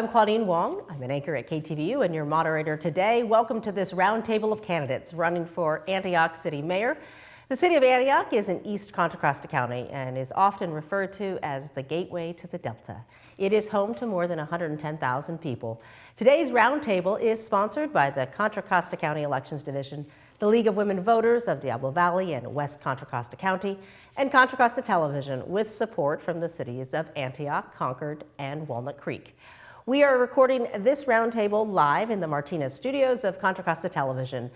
I'm Claudine Wong. I'm an anchor at KTVU and your moderator today. Welcome to this roundtable of candidates running for Antioch City Mayor. The city of Antioch is in East Contra Costa County and is often referred to as the gateway to the Delta. It is home to more than 110,000 people. Today's roundtable is sponsored by the Contra Costa County Elections Division, the League of Women Voters of Diablo Valley and West Contra Costa County, and Contra Costa Television, with support from the cities of Antioch, Concord, and Walnut Creek. We are recording this roundtable live in the Martinez studios of Contra Costa Television.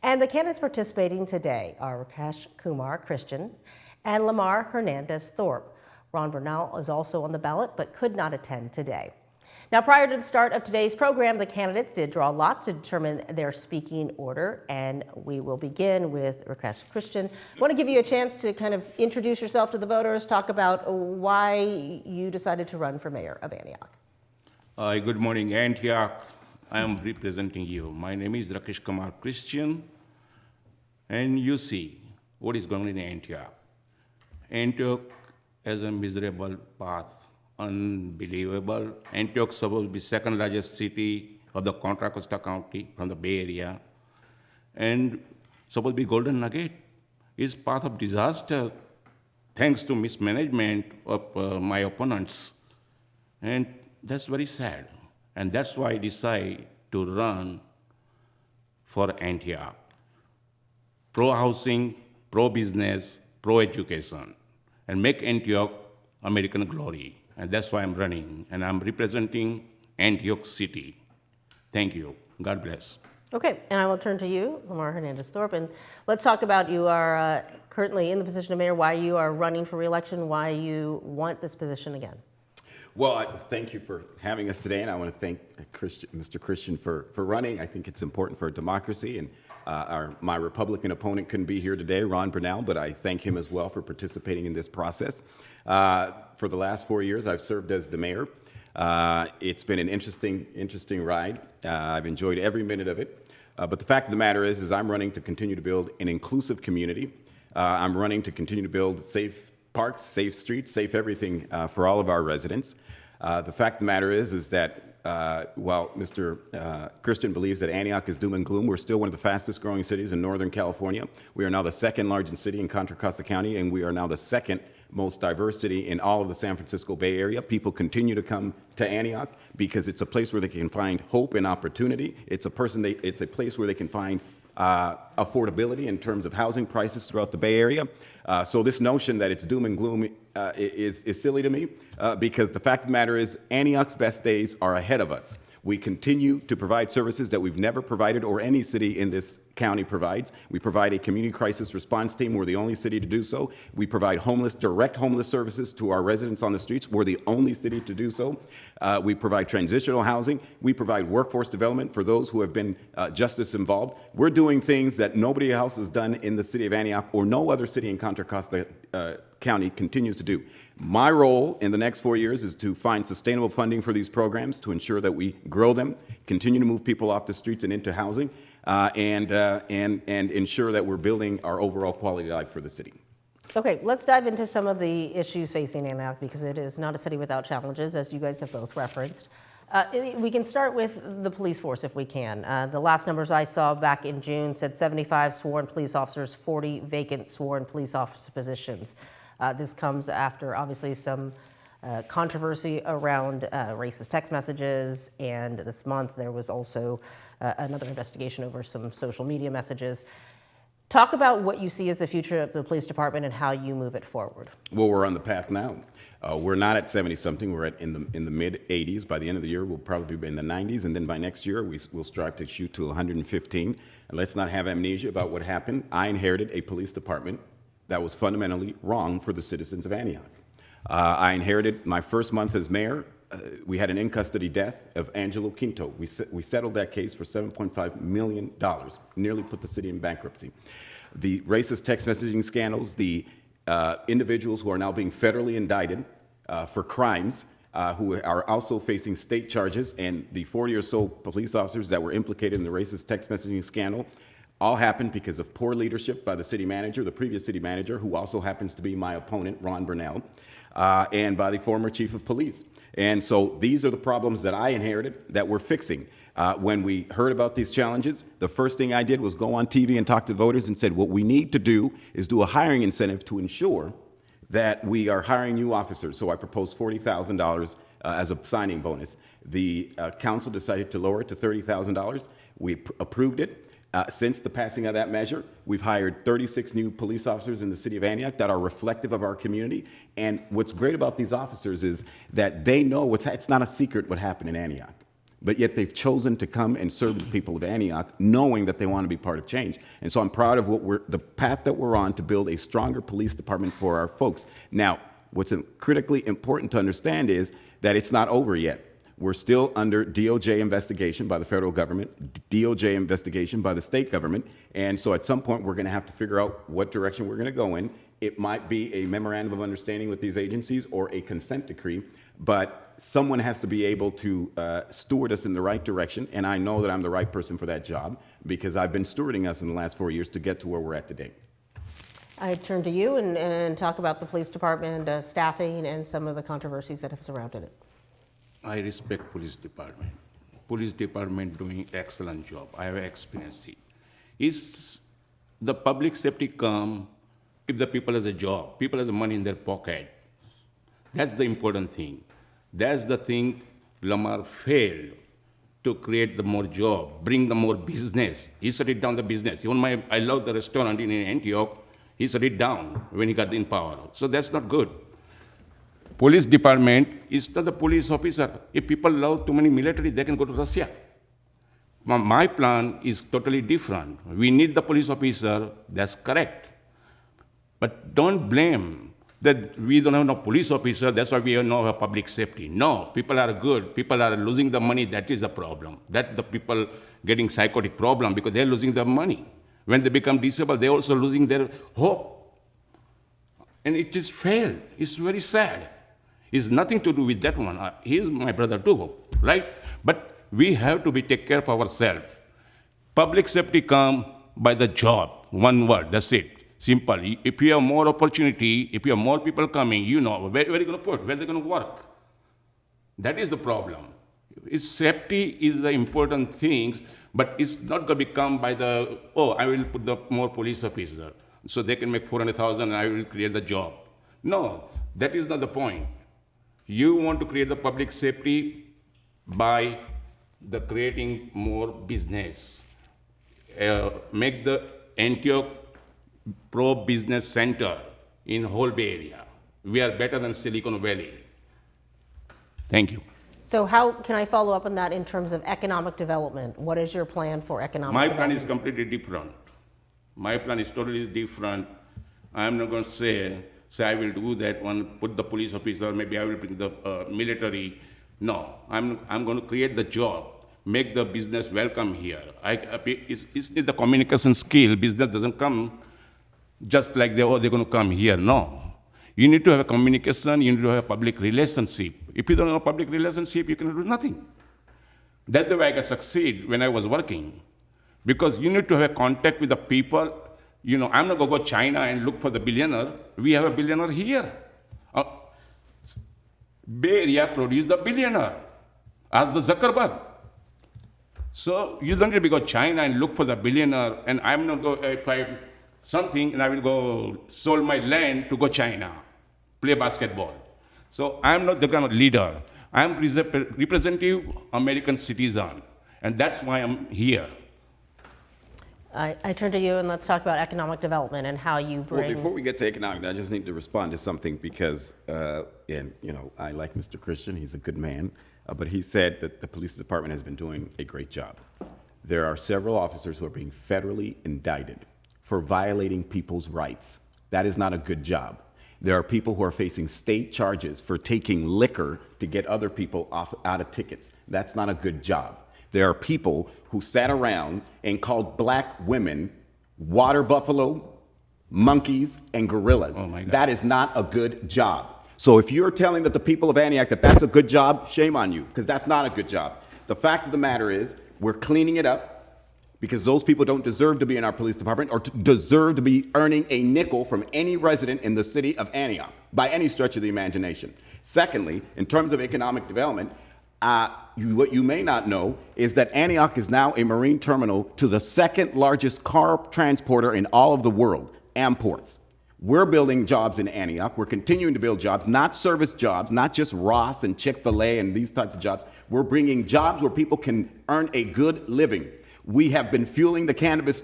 And the candidates participating today are Rakesh Kumar Christian and Lamar Hernandez Thorpe. Ron Bernal is also on the ballot but could not attend today. Now, prior to the start of today's program, the candidates did draw lots to determine their speaking order, and we will begin with Rakesh Christian. I want to give you a chance to kind of introduce yourself to the voters, talk about why you decided to run for mayor of Antioch. Good morning, Antioch. I am representing you. My name is Rakesh Kumar Christian, and you see what is going on in Antioch. Antioch has a miserable path, unbelievable. Antioch supposed to be second largest city of the Contra Costa County from the Bay Area, and supposed to be golden nugget. Is path of disaster thanks to mismanagement of my opponents, and that's very sad. And that's why I decided to run for Antioch. Pro-housing, pro-business, pro-education, and make Antioch American glory. And that's why I'm running, and I'm representing Antioch City. Thank you. God bless. Okay, and I will turn to you, Lamar Hernandez Thorpe, and let's talk about you are currently in the position of mayor, why you are running for re-election, why you want this position again. Well, thank you for having us today, and I want to thank Mr. Christian for running. I think it's important for democracy, and my Republican opponent couldn't be here today, Ron Bernal, but I thank him as well for participating in this process. For the last 4 years, I've served as the mayor. It's been an interesting ride. I've enjoyed every minute of it. But the fact of the matter is I'm running to continue to build an inclusive community. I'm running to continue to build safe parks, safe streets, safe everything for all of our residents. The fact of the matter is that while Mr. Christian believes that Antioch is doom and gloom, we're still one of the fastest growing cities in Northern California. We are now the second largest city in Contra Costa County, and we are now the second most diverse city in all of the San Francisco Bay Area. People continue to come to Antioch because it's a place where they can find hope and opportunity. It's a place where they can find affordability in terms of housing prices throughout the Bay Area. So this notion that it's doom and gloom is silly to me because the fact of the matter is Antioch's best days are ahead of us. We continue to provide services that we've never provided or any city in this county provides. We provide a community crisis response team. We're the only city to do so. We provide direct homeless services to our residents on the streets. We're the only city to do so. We provide transitional housing. We provide workforce development for those who have been justice involved. We're doing things that nobody else has done in the city of Antioch or no other city in Contra Costa County continues to do. My role in the next 4 years is to find sustainable funding for these programs to ensure that we grow them, continue to move people off the streets and into housing, and ensure that we're building our overall quality of life for the city. Okay, let's dive into some of the issues facing Antioch because it is not a city without challenges, as you guys have both referenced. We can start with the police force if we can. The last numbers I saw back in June said 75 sworn police officers, 40 vacant sworn police officer positions. This comes after obviously some controversy around racist text messages, and this month there was also another investigation over some social media messages. Talk about what you see as the future of the police department and how you move it forward. Well, we're on the path now. We're not at 70-something. We're in the mid-80s. By the end of the year, we'll probably be in the 90s, and then by next year, we'll strive to shoot to 115. And let's not have amnesia about what happened. I inherited a police department that was fundamentally wrong for the citizens of Antioch. I inherited my first month as mayor. We had an in-custody death of Angelo Quinto. We settled that case for $7.5 million, nearly put the city in bankruptcy. The racist text messaging scandals, the individuals who are now being federally indicted for crimes, who are also facing state charges, and the 40 or so police officers that were implicated in the racist text messaging scandal, all happened because of poor leadership by the city manager, the previous city manager, who also happens to be my opponent, Ron Bernal. and by the former chief of police. And so these are the problems that I inherited that we're fixing. When we heard about these challenges, the first thing I did was go on TV and talk to voters and said, what we need to do is do a hiring incentive to ensure that we are hiring new officers. So I proposed $40,000 as a signing bonus. The council decided to lower it to $30,000. We approved it. Since the passing of that measure, we've hired 36 new police officers in the city of Antioch that are reflective of our community. And what's great about these officers is that they know it's not a secret what happened in Antioch. But yet they've chosen to come and serve the people of Antioch, knowing that they want to be part of change. And so I'm proud of the path that we're on to build a stronger police department for our folks. Now, what's critically important to understand is that it's not over yet. We're still under DOJ investigation by the federal government, DOJ investigation by the state government. And so at some point, we're going to have to figure out what direction we're going to go in. It might be a memorandum of understanding with these agencies or a consent decree, but someone has to be able to steward us in the right direction, and I know that I'm the right person for that job because I've been stewarding us in the last 4 years to get to where we're at today. I turn to you and talk about the police department staffing and some of the controversies that have surrounded it. I respect police department. Police department doing excellent job. I have experienced it. Is the public safety come if the people has a job, people has money in their pocket? That's the important thing. That's the thing Lamar failed to create the more job, bring the more business. He shut it down the business. Even I love the restaurant in Antioch, he shut it down when he got in power. So that's not good. Police department is not the police officer. If people love too many military, they can go to Russia. My plan is totally different. We need the police officer, that's correct. But don't blame that we don't have no police officer, that's why we don't have public safety. No, people are good. People are losing the money, that is the problem. That the people getting psychotic problem because they're losing their money. When they become disabled, they're also losing their hope. And it is failed. It's very sad. It's nothing to do with that one. He's my brother too, right? But we have to take care of ourselves. Public safety come by the job, one word, that's it. Simple. If you have more opportunity, if you have more people coming, you know, where are you going to put? Where are they going to work? That is the problem. Safety is the important things, but it's not going to become by the, I will put the more police officer, so they can make 400,000 and I will create the job. No, that is not the point. You want to create the public safety by the creating more business. Make the Antioch pro-business center in whole Bay Area. We are better than Silicon Valley. Thank you. So how can I follow up on that in terms of economic development? What is your plan for economic My development? plan is completely different. My plan is totally different. I'm not going to say I will do that one, put the police officer, maybe I will bring the military. No, I'm going to create the job, make the business welcome here. It's the communication skill. Business doesn't come just like they're going to come here. No. You need to have a communication, you need to have a public relationship. If you don't have a public relationship, you can do nothing. That's the way I can succeed when I was working. Because you need to have a contact with the people. You know, I'm not going to go to China and look for the billionaire. We have a billionaire here. Bay Area produced the billionaire. Ask the Zuckerberg. So you don't need to go to China and look for the billionaire. And I'm not going if I something and I will go sold my land to go China, play basketball. So I'm not the kind of leader. I'm representative American citizen, and that's why I'm here. I turn to you and let's talk about economic development and how you bring. Well, before we get to economic, I just need to respond to something because, and you know, I like Mr. Christian. He's a good man, but he said that the police department has been doing a great job. There are several officers who are being federally indicted for violating people's rights. That is not a good job. There are people who are facing state charges for taking liquor to get other people out of tickets. That's not a good job. There are people who sat around and called black women water buffalo, monkeys, and gorillas. Oh my God. That is not a good job. So if you're telling that the people of Antioch that that's a good job, shame on you, because that's not a good job. The fact of the matter is, we're cleaning it up. because those people don't deserve to be in our police department or deserve to be earning a nickel from any resident in the city of Antioch by any stretch of the imagination. Secondly, in terms of economic development, what you may not know is that Antioch is now a marine terminal to the second largest car transporter in all of the world, Amports. We're building jobs in Antioch. We're continuing to build jobs, not service jobs, not just Ross and Chick-fil-A and these types of jobs. We're bringing jobs where people can earn a good living. We have been fueling the cannabis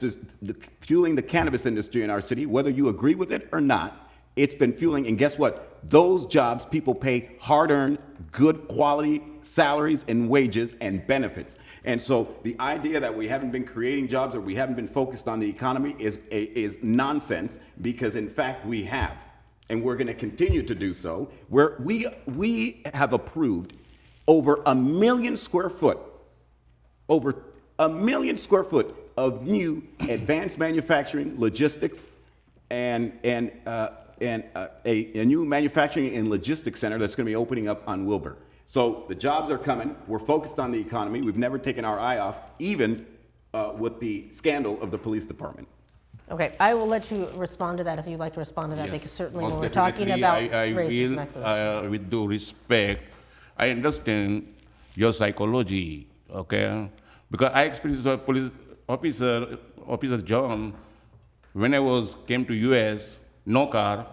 industry in our city, whether you agree with it or not. It's been fueling, and guess what? Those jobs, people pay hard-earned, good quality salaries and wages and benefits. And so the idea that we haven't been creating jobs or we haven't been focused on the economy is nonsense, because in fact we have, and we're going to continue to do so. Where we have approved over 1 million square foot, over 1 million square foot of new advanced manufacturing, logistics, and a new manufacturing and logistics center that's going to be opening up on Wilbur. So the jobs are coming. We're focused on the economy. We've never taken our eye off, even with the scandal of the police department. Okay, I will let you respond to that if you'd like to respond to that, Yes, because certainly most when we're talking definitely, about I racism, will, with due respect, I understand your psychology, okay? Because I experienced a police officer John, when I came to US, no car.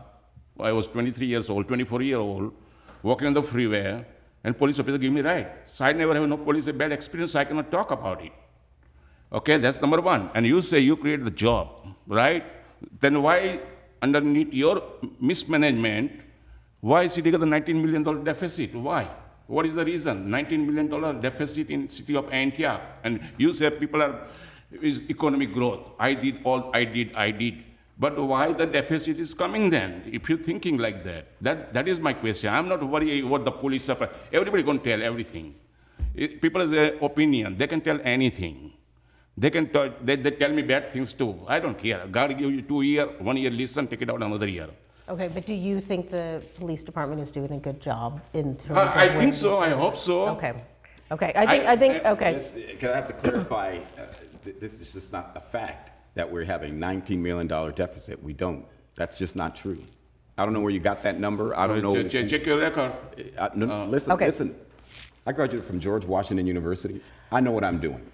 I was 23 years old, 24-year-old, walking on the freeway, and police officer give me a ride. So I never have no police bad experience, so I cannot talk about it. Okay, that's number one. And you say you create the job, right? Then why, underneath your mismanagement, why city got the $19 million deficit? Why? What is the reason? $19 million deficit in city of Antioch. And you say is economic growth. I did. But why the deficit is coming then, if you're thinking like that? That is my question. I'm not worried what the police are. Everybody going to tell everything. People have their opinion. They can tell anything. They tell me bad things too. I don't care. God give you 2 years, 1 year listen, take it out another year. Okay, but do you think the police department is doing a good job in terms of... I think so. I hope so. Okay. I think, okay. Can I have to clarify, this is just not a fact that we're having $19 million deficit. We don't. That's just not true. I don't know where you got that number. I don't know. Check your record. Listen. I graduated from George Washington University. I know what I'm doing.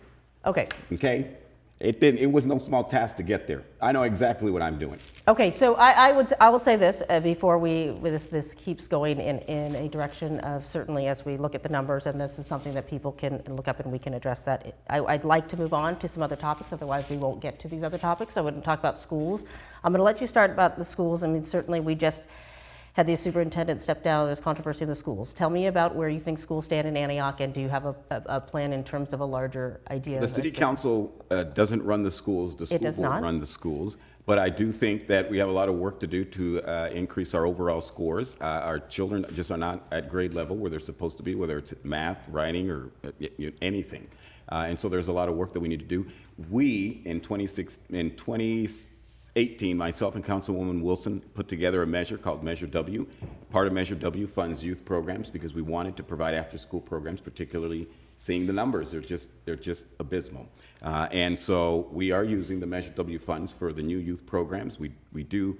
Okay. Okay? It was no small task to get there. I know exactly what I'm doing. Okay, so I will say this before this keeps going in a direction of, certainly as we look at the numbers, and this is something that people can look up and we can address that. I'd like to move on to some other topics, otherwise we won't get to these other topics. I wouldn't talk about schools. I'm going to let you start about the schools. I mean, certainly we just had the superintendent step down. There's controversy in the schools. Tell me about where you think schools stand in Antioch, and do you have a plan in terms of a larger idea? The city council doesn't run the schools. The school board runs the schools. But I do think that we have a lot of work to do to increase our overall scores. Our children just are not at grade level where they're supposed to be, whether it's math, writing, or anything. And so there's a lot of work that we need to do. We, in 2018, myself and Councilwoman Wilson put together a measure called Measure W. Part of Measure W funds youth programs because we wanted to provide after-school programs, particularly seeing the numbers. They're just abysmal. And so we are using the Measure W funds for the new youth programs. We do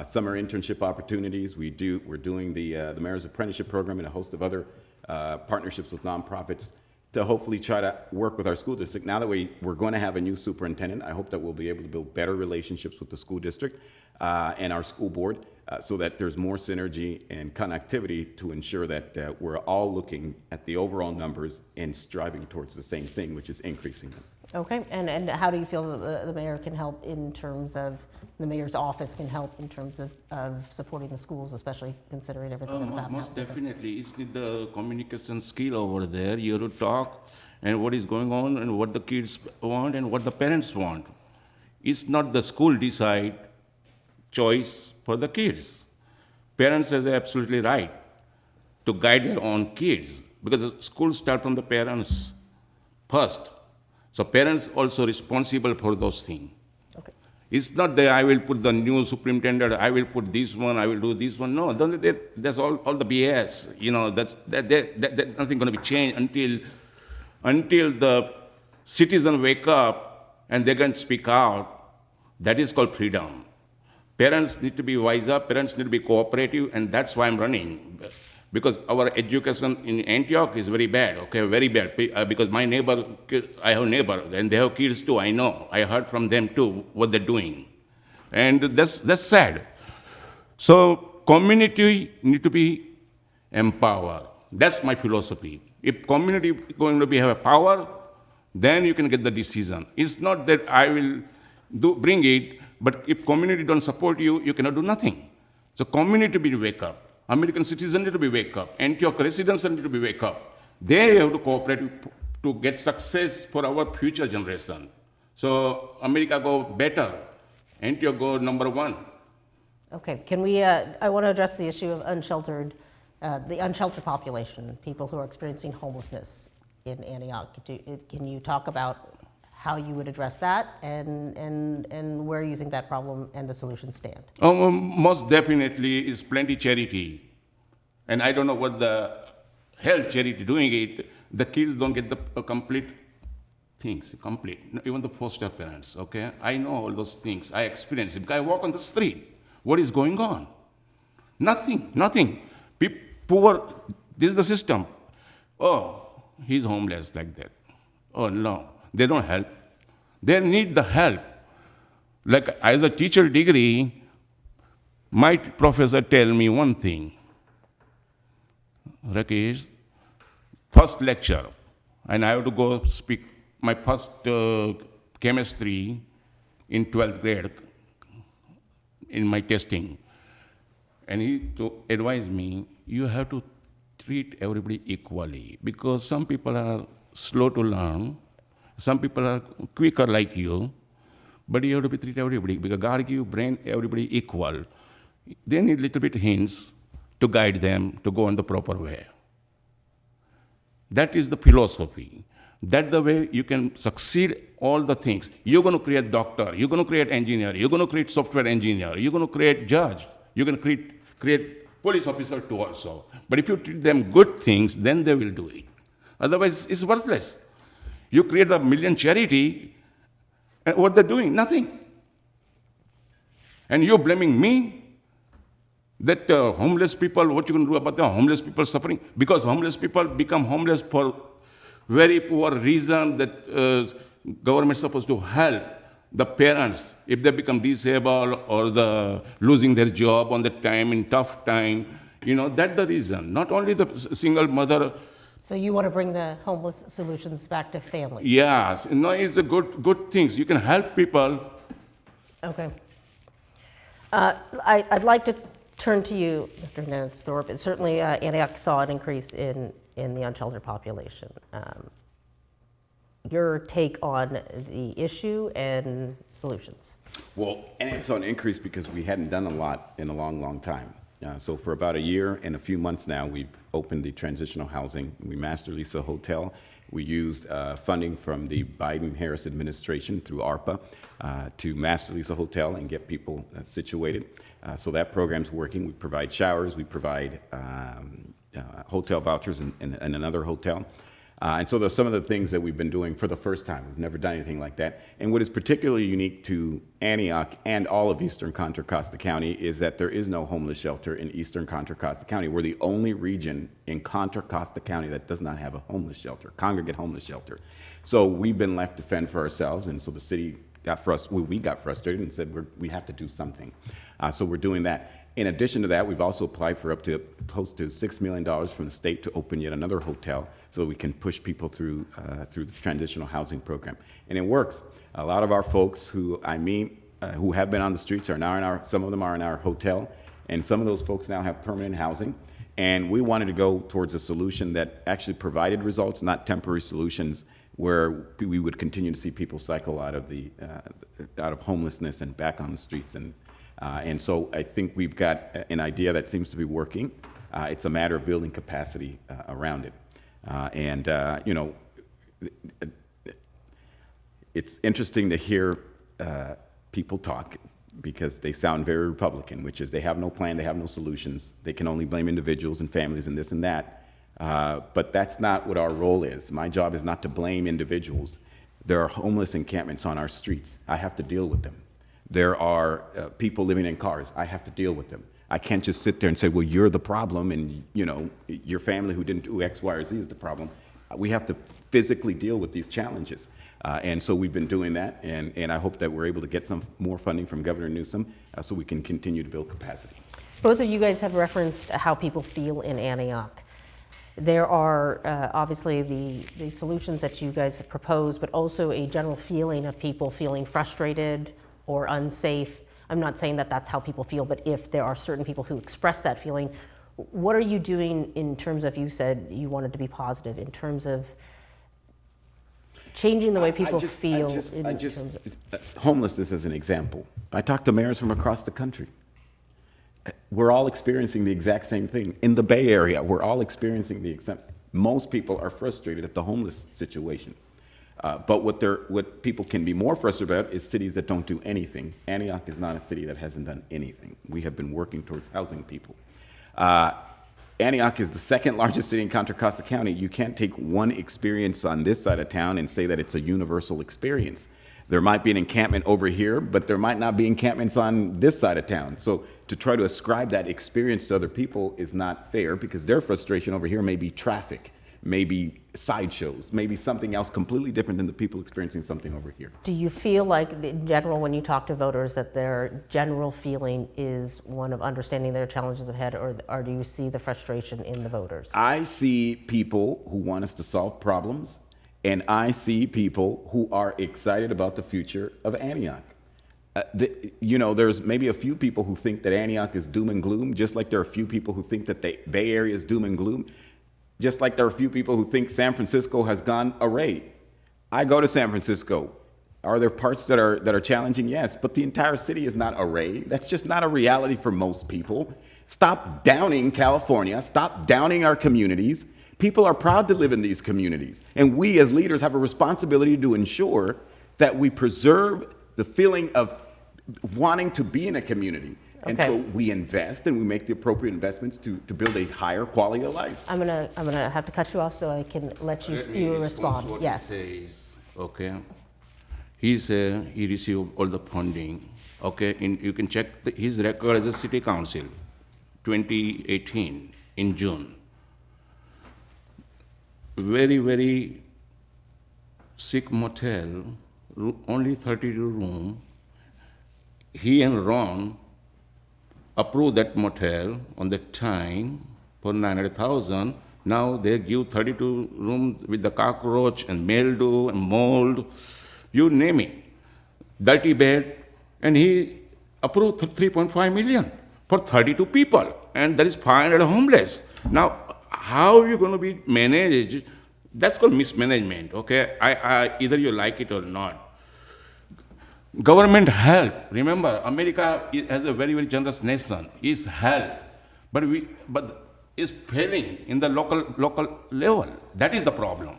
summer internship opportunities. We're doing the Mayor's Apprenticeship Program and a host of other partnerships with nonprofits to hopefully try to work with our school district. Now that we're going to have a new superintendent, I hope that we'll be able to build better relationships with the school district and our school board so that there's more synergy and connectivity to ensure that we're all looking at the overall numbers and striving towards the same thing, which is increasing them. Okay, and how do you feel the mayor can help in terms of, the mayor's office can help in terms of supporting the schools, especially considering everything that's happening? Most definitely. It's the communication skill over there. You have to talk and what is going on and what the kids want and what the parents want. It's not the school decide choice for the kids. Parents are absolutely right to guide their own kids because the schools start from the parents first. So parents also responsible for those things. Okay. It's not that I will put the new superintendent, I will put this one, I will do this one. No, that's all the BS. You know, that's nothing going to be changed until the citizens wake up and they can speak out, that is called freedom. Parents need to be wise up, parents need to be cooperative, and that's why I'm running. Because our education in Antioch is very bad, okay, very bad. Because my neighbor, I have neighbor, and they have kids too, I know. I heard from them too, what they're doing. And that's sad. So community need to be empowered. That's my philosophy. If community is going to have a power, then you can get the decision. It's not that I will bring it, but if community don't support you, you cannot do nothing. So community will wake up. American citizens need to be wake up. Antioch residents need to be wake up. They have to cooperate to get success for our future generation. So America go better. Antioch go number one. Okay, can we, I want to address the issue of the unsheltered population, people who are experiencing homelessness in Antioch. Can you talk about how you would address that and where you think that problem and the solution stand? Most definitely is plenty charity. And I don't know what the hell charity doing it. The kids don't get the complete things, complete. Even the foster parents, okay? I know all those things. I experience it. Because I walk on the street. What is going on? Nothing. Poor, this is the system. Oh, he's homeless like that. Oh, no. They don't help. They need the help. Like, as a teacher degree, my professor tell me one thing. Rakesh, first lecture, and I have to go speak my first chemistry in 12th grade in my testing. And he advised me, you have to treat everybody equally, because some people are slow to learn, some people are quicker like you, but you have to treat everybody, because God give brain everybody equal. They need little bit hints to guide them to go in the proper way. That is the philosophy. That's the way you can succeed all the things. You're going to create doctor, you're going to create engineer, you're going to create software engineer, you're going to create judge, you're going to create police officer too also. But if you treat them good things, then they will do it. Otherwise, it's worthless. You create a million charity, and what they're doing? Nothing. And you're blaming me that homeless people, what you going to do about the homeless people suffering? Because homeless people become homeless for very poor reason that government is supposed to help the parents if they become disabled or losing their job on the time, in tough time. You know, that's the reason. Not only the single mother. So you want to bring the homeless solutions back to families? Yes. No, it's a good things. You can help people. Okay. I'd like to turn to you, Mr. Hernandez-Thorpe. And certainly Antioch saw an increase in the unsheltered population. Your take on the issue and solutions? Well, and it's on increase because we hadn't done a lot in a long, long time. So for about a year and a few months now, we've opened the transitional housing. We master leased a hotel. We used funding from the Biden-Harris administration through ARPA to master lease a hotel and get people situated. So that program's working. We provide showers. We provide hotel vouchers in another hotel. And so there's some of the things that we've been doing for the first time. We've never done anything like that. And what is particularly unique to Antioch and all of Eastern Contra Costa County is that there is no homeless shelter in Eastern Contra Costa County. We're the only region in Contra Costa County that does not have a homeless shelter, congregate homeless shelter. So we've been left to fend for ourselves, and so the city we got frustrated and said we have to do something. So we're doing that. In addition to that, we've also applied for up to close to $6 million from the state to open yet another hotel so we can push people through the transitional housing program. And it works. A lot of our folks who who have been on the streets are now some of them are in our hotel, and some of those folks now have permanent housing. And we wanted to go towards a solution that actually provided results, not temporary solutions where we would continue to see people cycle out of homelessness and back on the streets. And so I think we've got an idea that seems to be working. It's a matter of building capacity around it. You know, it's interesting to hear people talk because they sound very Republican, which is they have no plan, they have no solutions. They can only blame individuals and families and this and that. But that's not what our role is. My job is not to blame individuals. There are homeless encampments on our streets. I have to deal with them. There are people living in cars. I have to deal with them. I can't just sit there and say, well, you're the problem, and your family who didn't do X, Y, or Z is the problem. We have to physically deal with these challenges. And so we've been doing that, and I hope that we're able to get some more funding from Governor Newsom so we can continue to build capacity. Both of you guys have referenced how people feel in Antioch. There are obviously the solutions that you guys have proposed, but also a general feeling of people feeling frustrated or unsafe. I'm not saying that that's how people feel, but if there are certain people who express that feeling, what are you doing in terms of, you said you wanted to be positive, in terms of changing the way people feel? Homelessness as an example. I talked to mayors from across the country. We're all experiencing the exact same thing. In the Bay Area, we're all experiencing the exact. Most people are frustrated at the homeless situation. But what people can be more frustrated about is cities that don't do anything. Antioch is not a city that hasn't done anything. We have been working towards housing people. Antioch is the second largest city in Contra Costa County. You can't take one experience on this side of town and say that it's a universal experience. There might be an encampment over here, but there might not be encampments on this side of town. So to try to ascribe that experience to other people is not fair, because their frustration over here may be traffic, maybe sideshows, maybe something else completely different than the people experiencing something over here. Do you feel like, in general, when you talk to voters, that their general feeling is one of understanding their challenges ahead, or do you see the frustration in the voters? I see people who want us to solve problems, and I see people who are excited about the future of Antioch. There's maybe a few people who think that Antioch is doom and gloom, just like there are a few people who think that the Bay Area is doom and gloom. Just like there are a few people who think San Francisco has gone array. I go to San Francisco. Are there parts that are challenging? Yes, but the entire city is not array. That's just not a reality for most people. Stop downing California. Stop downing our communities. People are proud to live in these communities. And we as leaders have a responsibility to ensure that we preserve the feeling of wanting to be in a community. And Okay. so we invest and we make the appropriate investments to build a higher quality of life. I'm gonna have to cut you off so I can let you respond. What Yes. he says, okay. He received all the funding, okay. You can check his record as a city council, 2018 in June. Very, very sick motel, only 32 room. He and Ron approved that motel on that time for 900,000. Now they give 32 rooms with the cockroach and mildew and mold, you name it, dirty bed, and he approved 3.5 million for 32 people, and there is 500 homeless. Now, how are you going to be managed? That's called mismanagement, okay? Either you like it or not. Government help. Remember, America has a very, very generous nation. Is help, but is failing in the local level. That is the problem.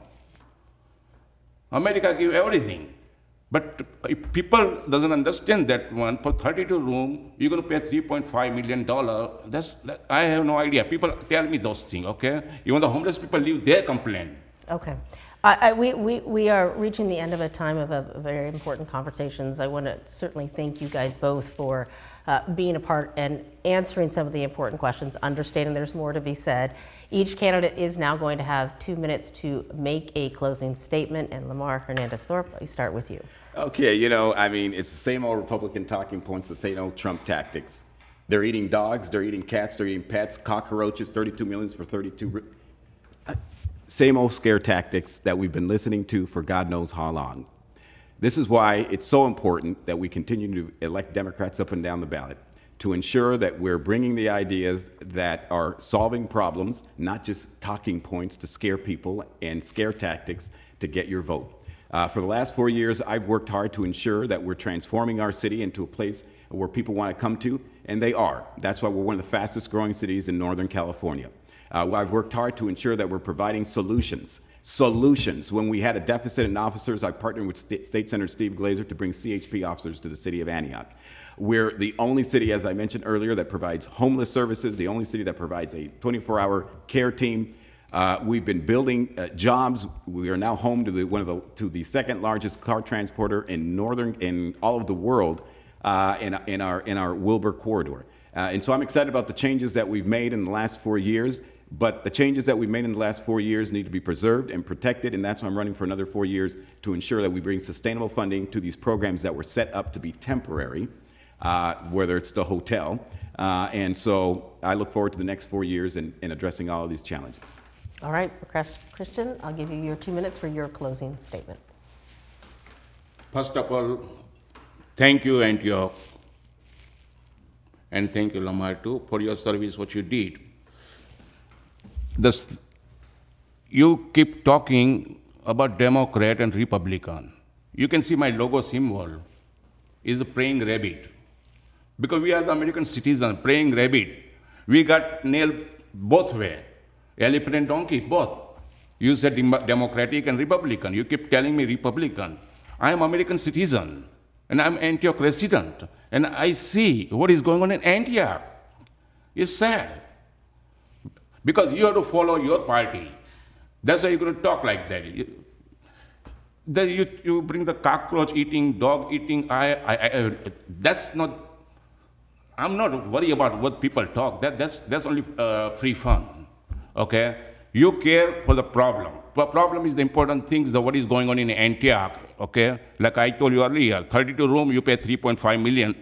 America give everything, but if people doesn't understand that one, for 32 room, you're going to pay $3.5 million. I have no idea. People tell me those things, okay? Even the homeless people leave their complaint. Okay. We are reaching the end of a time of a very important conversations. I want to certainly thank you guys both for being a part and answering some of the important questions, understanding there's more to be said. Each candidate is now going to have 2 minutes to make a closing statement. And Lamar Hernandez-Thorpe, we start with you. Okay, it's the same old Republican talking points, the same old Trump tactics. They're eating dogs, they're eating cats, they're eating pets, cockroaches, 32 millions for 32. Same old scare tactics that we've been listening to for God knows how long. This is why it's so important that we continue to elect Democrats up and down the ballot to ensure that we're bringing the ideas that are solving problems, not just talking points to scare people and scare tactics to get your vote. For the last 4 years, I've worked hard to ensure that we're transforming our city into a place where people want to come to, and they are. That's why we're one of the fastest growing cities in Northern California. I've worked hard to ensure that we're providing solutions. When we had a deficit in officers, I partnered with State Senator Steve Glazer to bring CHP officers to the city of Antioch. We're the only city, as I mentioned earlier, that provides homeless services, the only city that provides a 24-hour care team. We've been building jobs. We are now home to the second largest car transporter in all of the world in our Wilbur corridor. And so I'm excited about the changes that we've made in the last 4 years. But the changes that we've made in the last 4 years need to be preserved and protected, and that's why I'm running for another 4 years to ensure that we bring sustainable funding to these programs that were set up to be temporary, whether it's the hotel. And so I look forward to the next 4 years in addressing all of these challenges. All right, Christian, I'll give you your 2 minutes for your closing statement. First of all, thank you, Antioch, and thank you, Lamar, too, for your service, what you did. You keep talking about Democrat and Republican. You can see my logo symbol is a praying rabbit. Because we are the American citizens, praying rabbit. We got nailed both ways, elephant and donkey, both. You said Democratic and Republican. You keep telling me Republican. I am American citizen, and I'm Antioch resident, and I see what is going on in Antioch. It's sad. Because you have to follow your party. That's why you're going to talk like that. Then you bring the cockroach eating, dog eating. That's not. I'm not worried about what people talk. That's only free fun. Okay. You care for the problem. The problem is the important things. What is going on in Antioch. Okay. Like I told you earlier, 32 room you pay 3.5 million,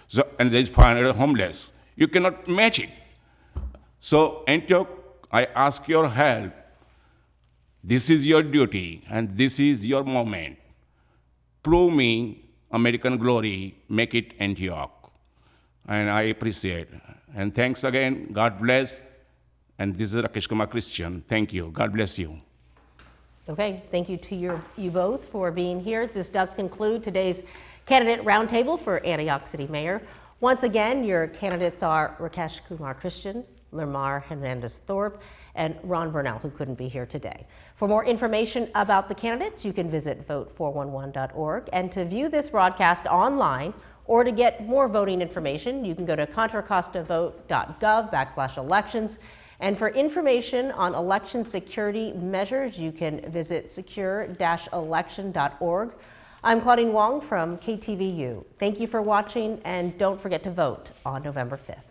so and there's 500 homeless. You cannot match it. So Antioch, I ask your help. This is your duty, and this is your moment. Prove me American glory, make it Antioch. And I appreciate it. And thanks again, God bless. And this is Rakesh Kumar Christian. Thank you, God bless you. Okay, thank you to you both for being here. This does conclude today's candidate roundtable for Antioch City Mayor. Once again, your candidates are Rakesh Kumar Christian, Lamar Hernandez-Thorpe, and Ron Burnell, who couldn't be here today. For more information about the candidates, you can visit vote411.org. And to view this broadcast online or to get more voting information, you can go to contracostavote.gov/elections. And for information on election security measures, you can visit secure-election.org. I'm Claudine Wong from KTVU. Thank you for watching, and don't forget to vote on November 5th.